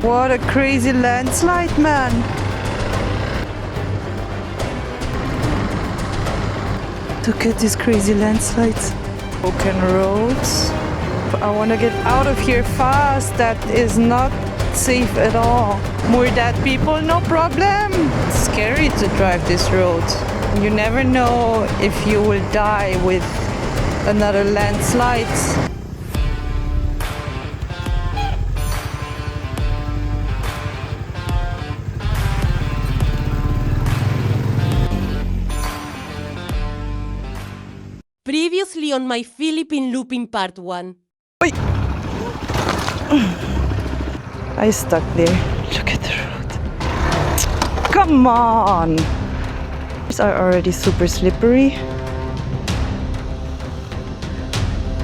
What a crazy landslide, man! Look at these crazy landslides. Broken roads. I want to get out of here fast. That is not safe at all. More dead people, no problem. It's scary to drive this road. You never know if you will die with another landslide. Previously on my Philippine Loop in part 1. Oi. I stuck there. Look at the road. Come on! These are already super slippery.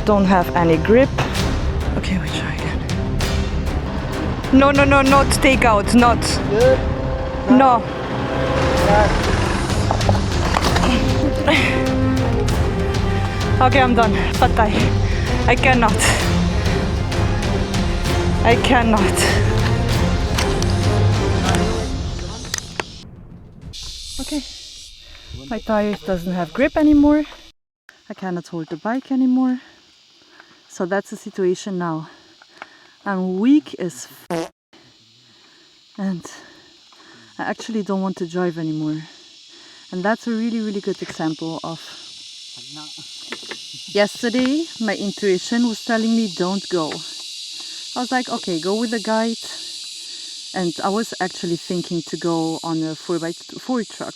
Don't have any grip. Okay, we try again. No, no, no, not takeout, not. No. Okay, I'm done. Patay. I cannot. I cannot. Okay. My tires doesn't have grip anymore. I cannot hold the bike anymore. So that's the situation now. I'm weak as f***. And I actually don't want to drive anymore. And that's a really, really good example of yesterday, my intuition was telling me don't go. I was like, okay, go with a guide. And I was actually thinking to go on a 4x4 truck.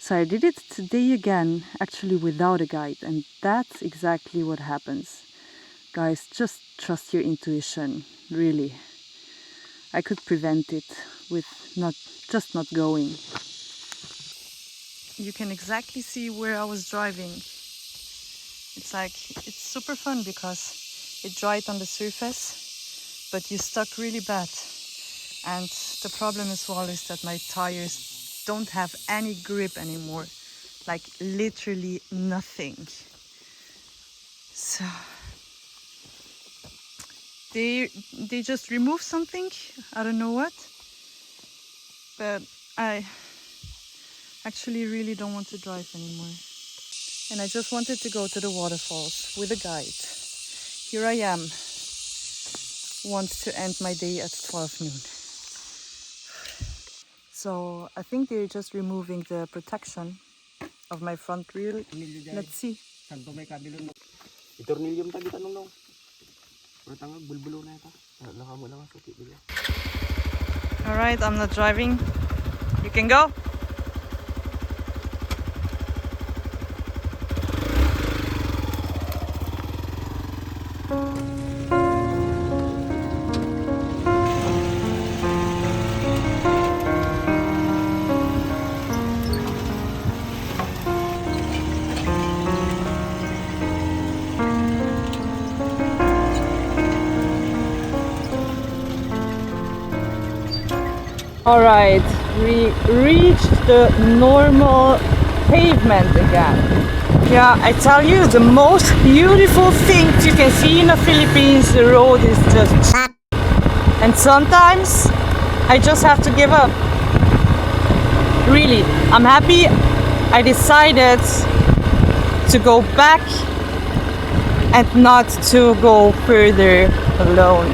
So I did it today again, actually without a guide. And that's exactly what happens. Guys, just trust your intuition, really. I could prevent it with not going. You can exactly see where I was driving. It's like, it's super fun because it dried on the surface, but you stuck really bad. And the problem as well is that my tires don't have any grip anymore. Like literally nothing. So they just removed something, I don't know what. But I actually really don't want to drive anymore. And I just wanted to go to the waterfalls with a guide. Here I am. Want to end my day at 12 noon. So I think they're just removing the protection of my front wheel. Let's see. Alright, I'm not driving. You can go. Alright, we reached the normal pavement again. Yeah, I tell you, the most beautiful thing you can see in the Philippines, the road is just... And sometimes I just have to give up. Really, I'm happy I decided to go back and not to go further alone.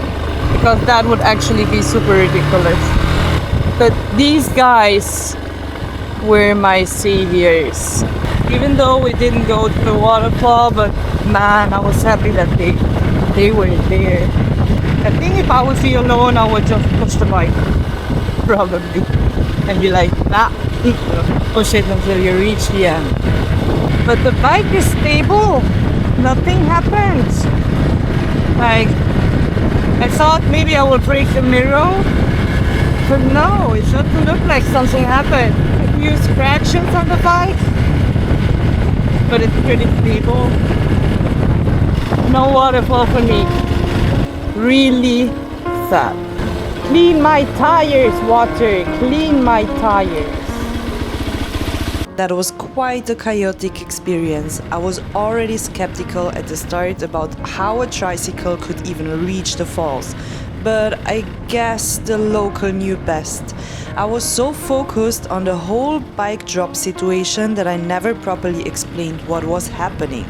Because that would actually be super ridiculous. But these guys were my saviors. Even though we didn't go to the waterfall, but man, I was happy that they were there. I think if I would be alone, I would just push the bike. Probably. And be like, nah, push it until you reach the end. But the bike is stable. Nothing happens. Like, I thought maybe I would break the mirror. But no, it doesn't look like something happened. A few scratches on the bike, but it's pretty stable. No waterfall for me. Really sad. Clean my tires, water. Clean my tires. That was quite a chaotic experience. I was already skeptical at the start about how a tricycle could even reach the falls. but I guess the local knew best. I was so focused on the whole bike drop situation that I never properly explained what was happening.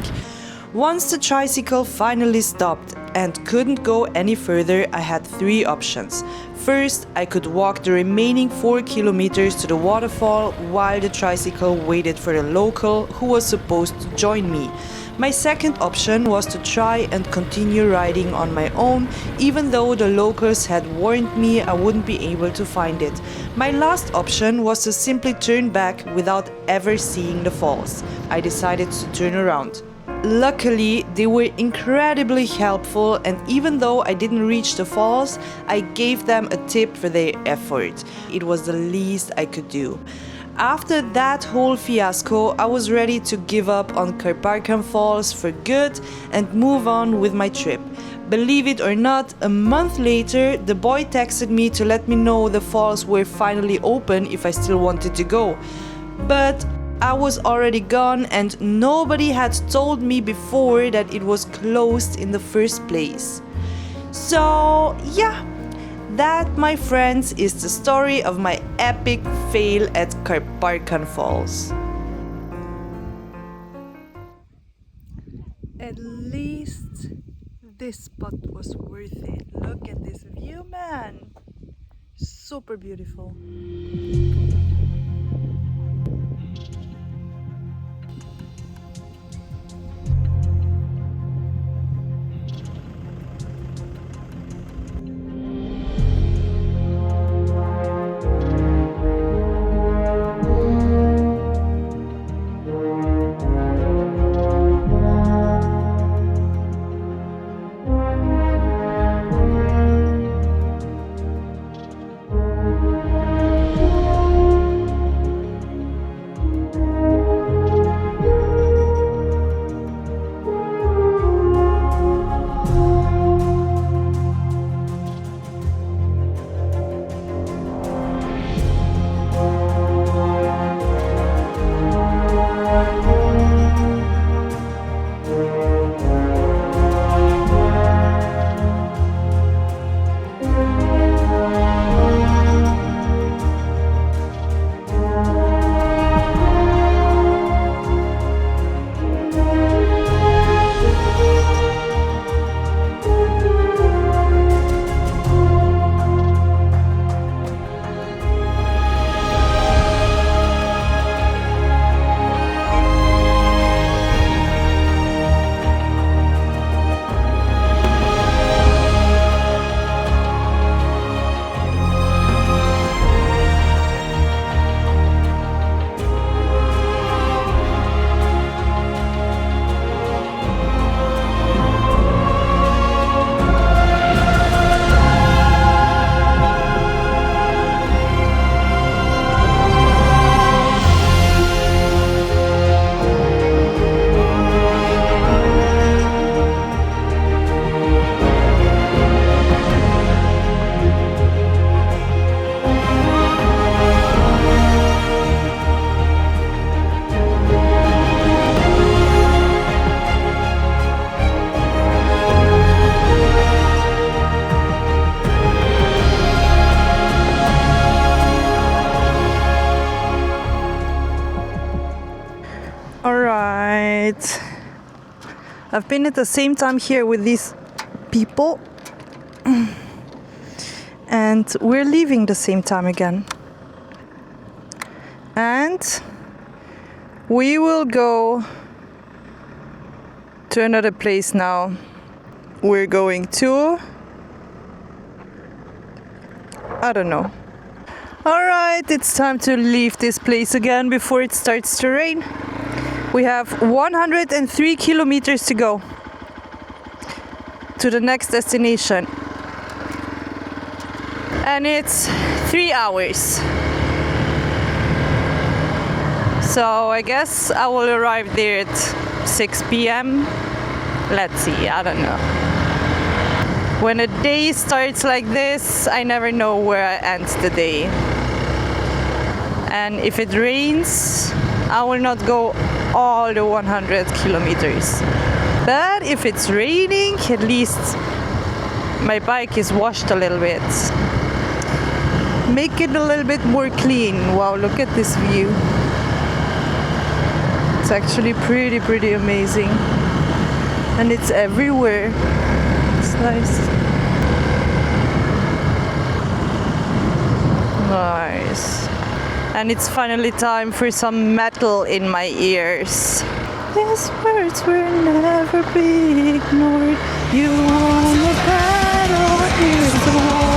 Once the tricycle finally stopped and couldn't go any further, I had three options. First, I could walk the remaining 4 kilometers to the waterfall while the tricycle waited for the local who was supposed to join me. My second option was to try and continue riding on my own, even though the locals had warned me I wouldn't be able to find it. My last option was to simply turn back without ever seeing the falls. I decided to turn around. Luckily, they were incredibly helpful, and even though I didn't reach the falls, I gave them a tip for their effort. It was the least I could do. After that whole fiasco, I was ready to give up on Karparkan Falls for good and move on with my trip. Believe it or not, a month later, the boy texted me to let me know the falls were finally open if I still wanted to go. But I was already gone and nobody had told me before that it was closed in the first place. So yeah, that, my friends, is the story of my epic fail at Karparkan Falls. At least this spot was worth it. Look at this view, man. Super beautiful. Alright, I've been at the same time here with these people and we're leaving the same time again, and we will go to another place now. We're going to, I don't know. Alright, it's time to leave this place again before it starts to rain. We have 103 kilometers to go to the next destination, and it's 3 hours. So I guess I will arrive there at 6 p.m. Let's see, I don't know. When a day starts like this, I never know where I end the day. And if it rains, I will not go all the 100 kilometers. But if it's raining, at least my bike is washed a little bit. Make it a little bit more clean. Wow, look at this view. It's actually pretty amazing. And it's everywhere. It's nice. Nice. And it's finally time for some metal in my ears. These words will never be ignored. You won the battle, here's the war.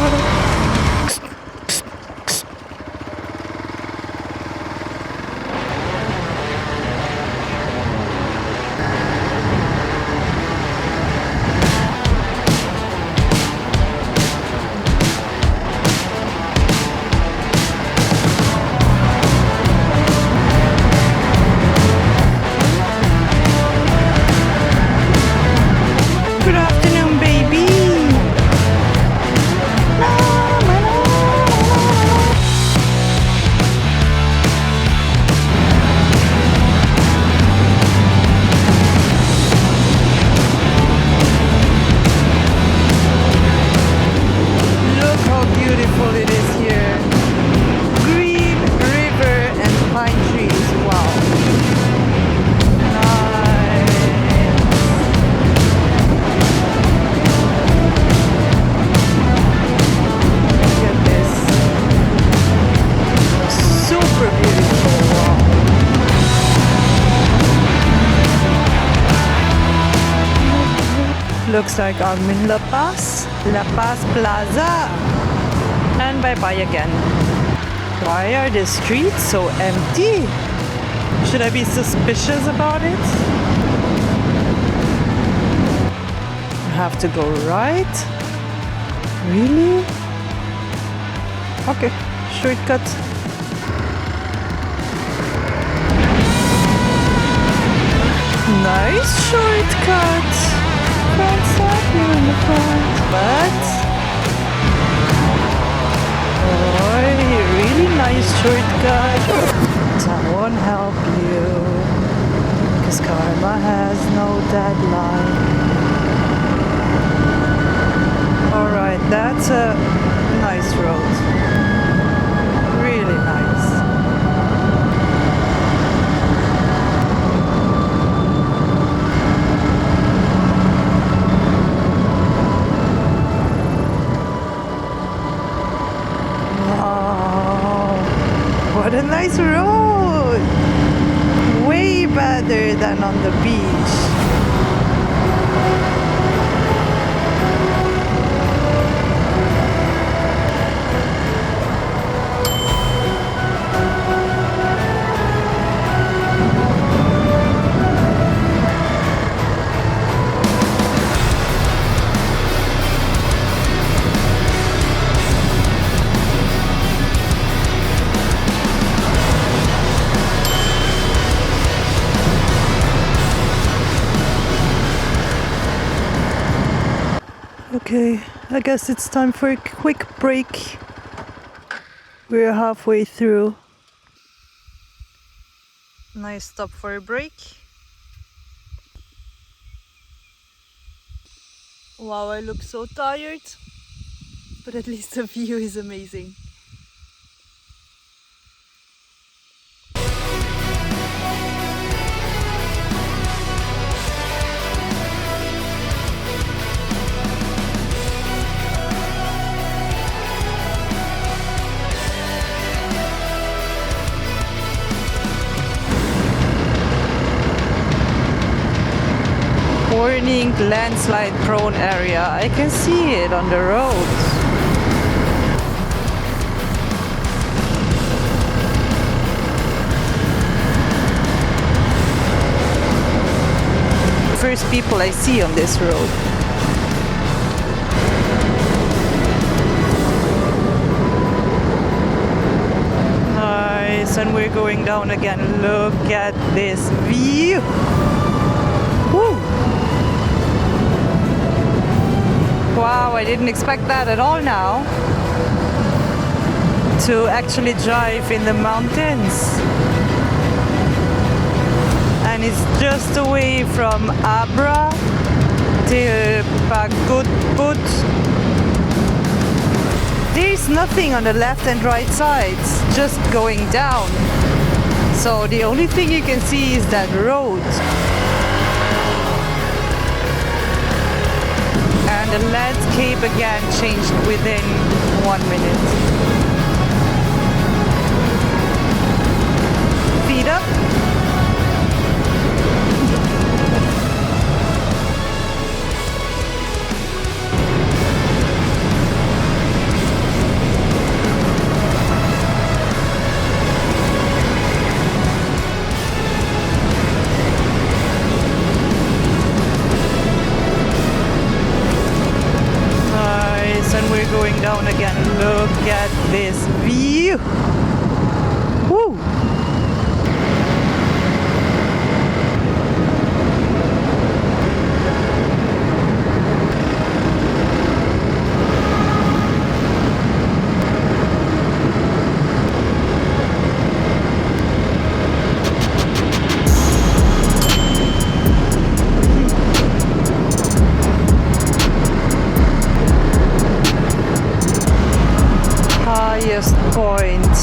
Looks like I'm in La Paz Plaza. And bye-bye again. Why are the streets so empty? Should I be suspicious about it? I have to go right? Really? Okay, shortcut. Nice shortcut. Front side here in the front, but really nice shortcut. Someone help you, cause karma has no deadline. Alright, that's a nice road. Really nice. What a nice road! Way better than on the beach. Okay, I guess it's time for a quick break. We're halfway through. Nice stop for a break. Wow, I look so tired, but at least the view is amazing. Warning, landslide prone area. I can see it on the road. First people I see on this road. Nice, and we're going down again. Look at this view. Woo! Wow, I didn't expect that at all now. To actually drive in the mountains. And it's just away from Abra till Pagutput there's nothing on the left and right sides, just going down. So the only thing you can see is that road. And the landscape again changed within 1 minute. Feet up. Going down again. Look at this view. Woo! Highest point.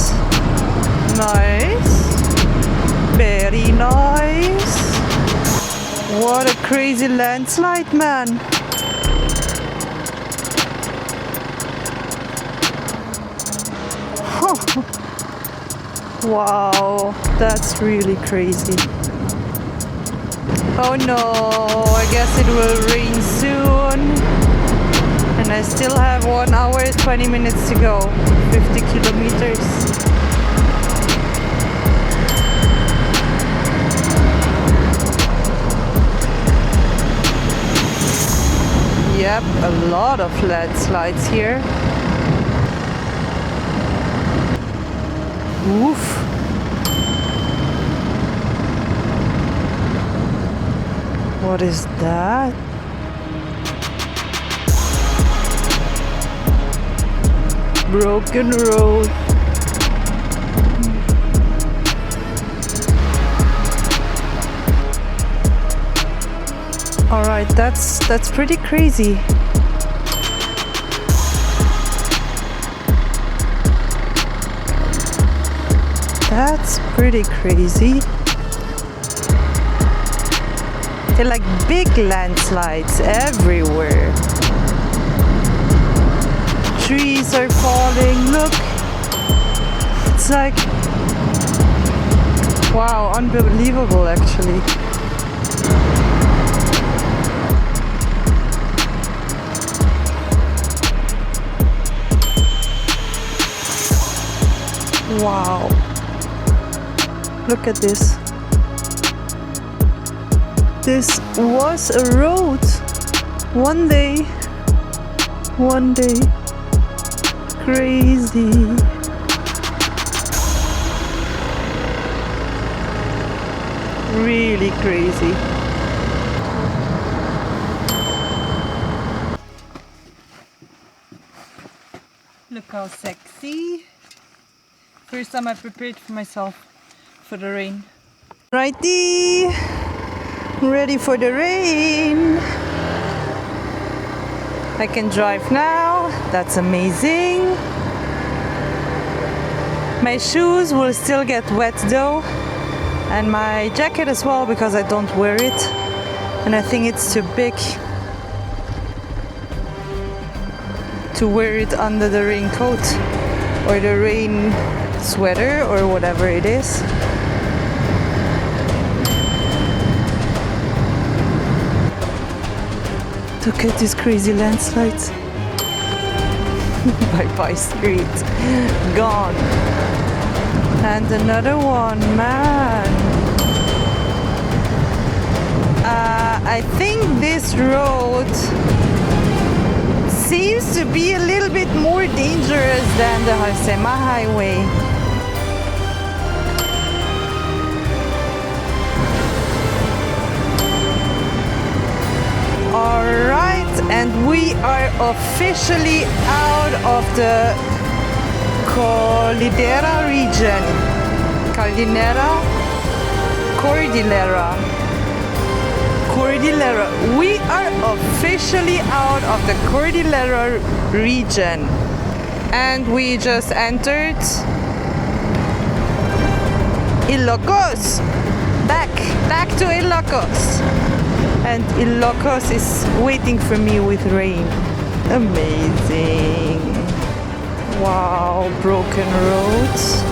Nice. Very nice. What a crazy landslide, man. Wow, that's really crazy. Oh no, I guess it will rain soon. And I still have 1 hour 20 minutes to go. 50 kilometers. Yep, a lot of landslides here. Oof. What is that? Broken road. All right, that's pretty crazy. That's pretty crazy. They're like big landslides everywhere. Trees are falling, look. It's like, wow, unbelievable actually. Wow. Look at this. This was a road. One day. Crazy. Really crazy. Look how sexy. First time I prepared for myself for the rain. Righty. Ready for the rain. I can drive now. That's amazing. My shoes will still get wet though, and my jacket as well because I don't wear it, and I think it's too big to wear it under the raincoat or the rain sweater or whatever it is. Look at these crazy landslides. Bye-bye street. Gone. And another one, man. I think this road seems to be a little bit more dangerous than the Halsema highway. Alright, and we are officially out of the Cordillera region. Cordillera. We are officially out of the Cordillera region. And we just entered Ilocos. Back to Ilocos. And Ilocos is waiting for me with rain. Amazing. Wow, broken roads.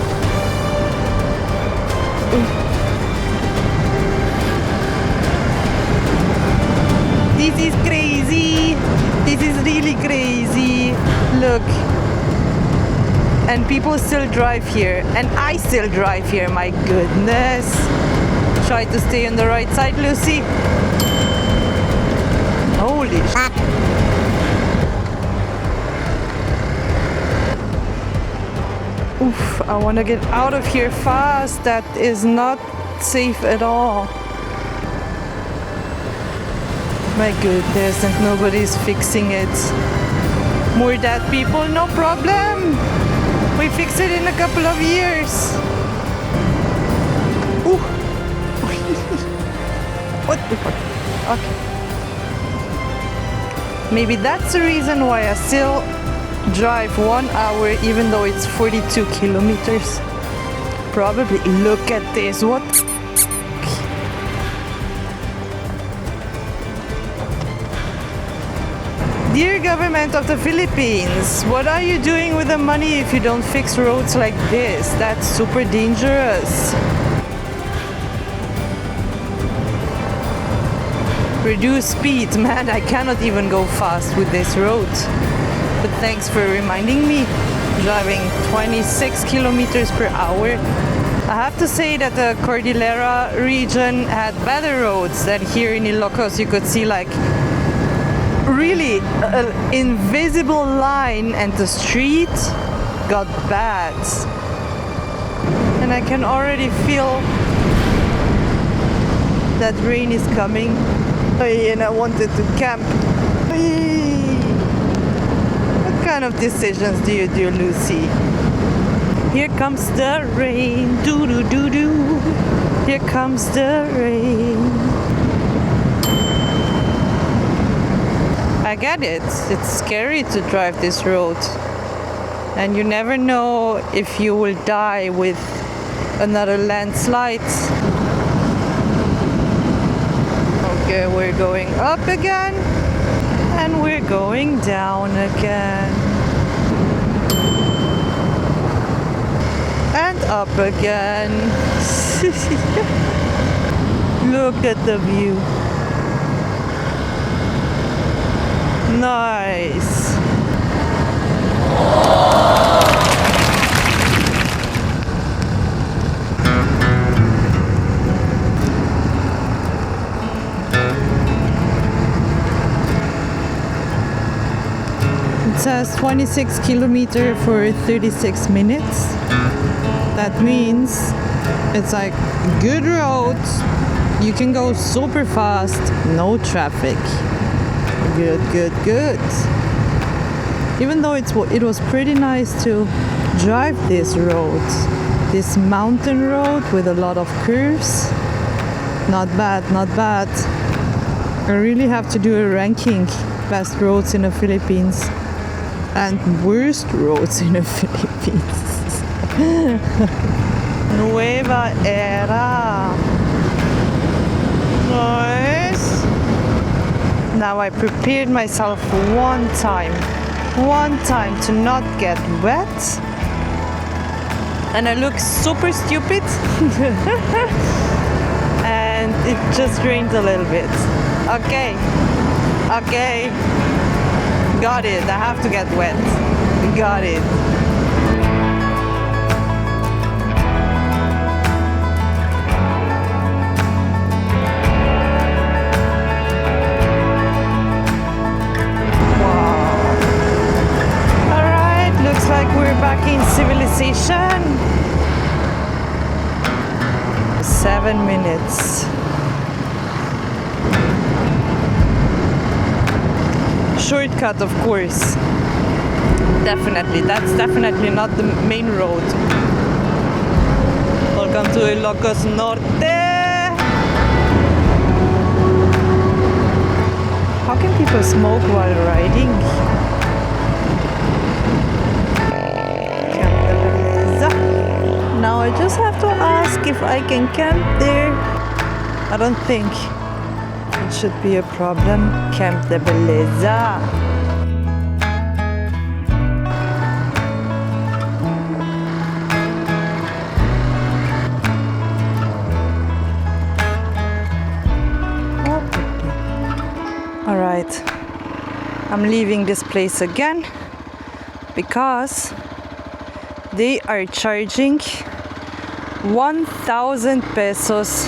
This is crazy. This is really crazy. Look. And people still drive here. And I still drive here, my goodness. Try to stay on the right side, Lucy. Holy shit. Oof, I want to get out of here fast. That is not safe at all. My goodness, and nobody's fixing it. More dead people, no problem. We fix it in a couple of years. Ooh. What the fuck? Okay. Maybe that's the reason why I still drive 1 hour even though it's 42 kilometers. Probably. Look at this. What? Dear government of the Philippines, what are you doing with the money if you don't fix roads like this? That's super dangerous. Reduce speed, man, I cannot even go fast with this road. But thanks for reminding me. Driving 26 kilometers per hour. I have to say that the Cordillera region had better roads than here in Ilocos. You could see like really an invisible line and the street got bad. And I can already feel that rain is coming. And I wanted to camp. What kind of decisions do you do, Lucy? Here comes the rain, doo doo doo doo. Here comes the rain. I get it. It's scary to drive this road. And you never know if you will die with another landslide. Okay, we're going up again. And we're going down again. And up again. Look at the view. Nice. It says 26 kilometers for 36 minutes. That means it's like good roads. You can go super fast, no traffic. Good, good, good. Even though it was pretty nice to drive this road, this mountain road with a lot of curves. Not bad, not bad. I really have to do a ranking. Best roads in the Philippines and worst roads in the Philippines. Nueva Era. Nice. Now I prepared myself one time to not get wet. And I look super stupid. And it just rained a little bit. Okay. Got it. I have to get wet. Got it. Looks like we're back in civilization. 7 minutes. Shortcut, of course. Definitely. That's definitely not the main road. Welcome to Ilocos Norte. How can people smoke while riding? I just have to ask if I can camp there. I don't think it should be a problem. Camp de beleza. All right, I'm leaving this place again because they are charging 1,000 pesos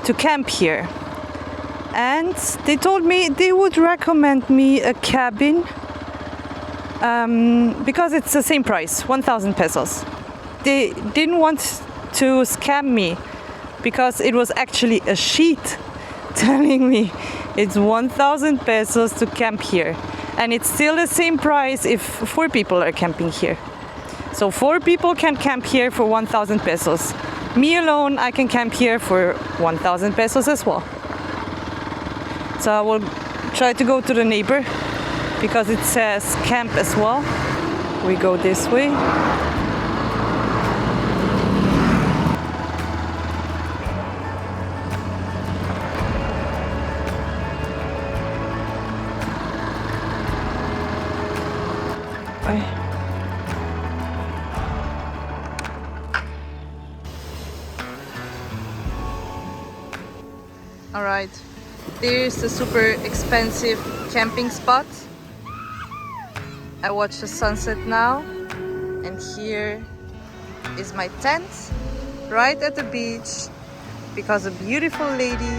to camp here, and they told me they would recommend me a cabin because it's the same price, 1,000 pesos. They didn't want to scam me because it was actually a sheet telling me it's 1,000 pesos to camp here, and it's still the same price if 4 people are camping here. So 4 people can camp here for 1,000 pesos. Me alone, I can camp here for 1,000 pesos as well. So I will try to go to the neighbor because it says camp as well. We go this way. Alright, there's the super expensive camping spot. I watch the sunset now, and here is my tent right at the beach because a beautiful lady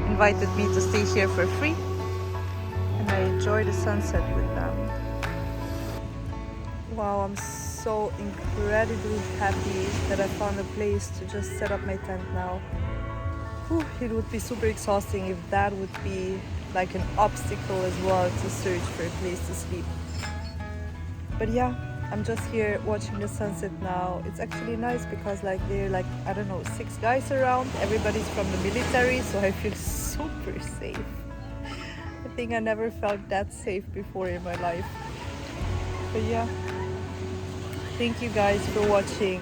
invited me to stay here for free, and I enjoy the sunset with them. Wow, I'm so incredibly happy that I found a place to just set up my tent now. Whew, it would be super exhausting if that would be like an obstacle as well to search for a place to sleep. But yeah, I'm just here watching the sunset now. It's actually nice because like there are like, I don't know, 6 guys around. Everybody's from the military, so I feel super safe. I think I never felt that safe before in my life. But yeah, thank you guys for watching.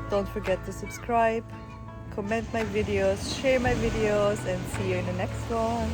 Don't forget to subscribe, comment my videos, share my videos, and see you in the next one.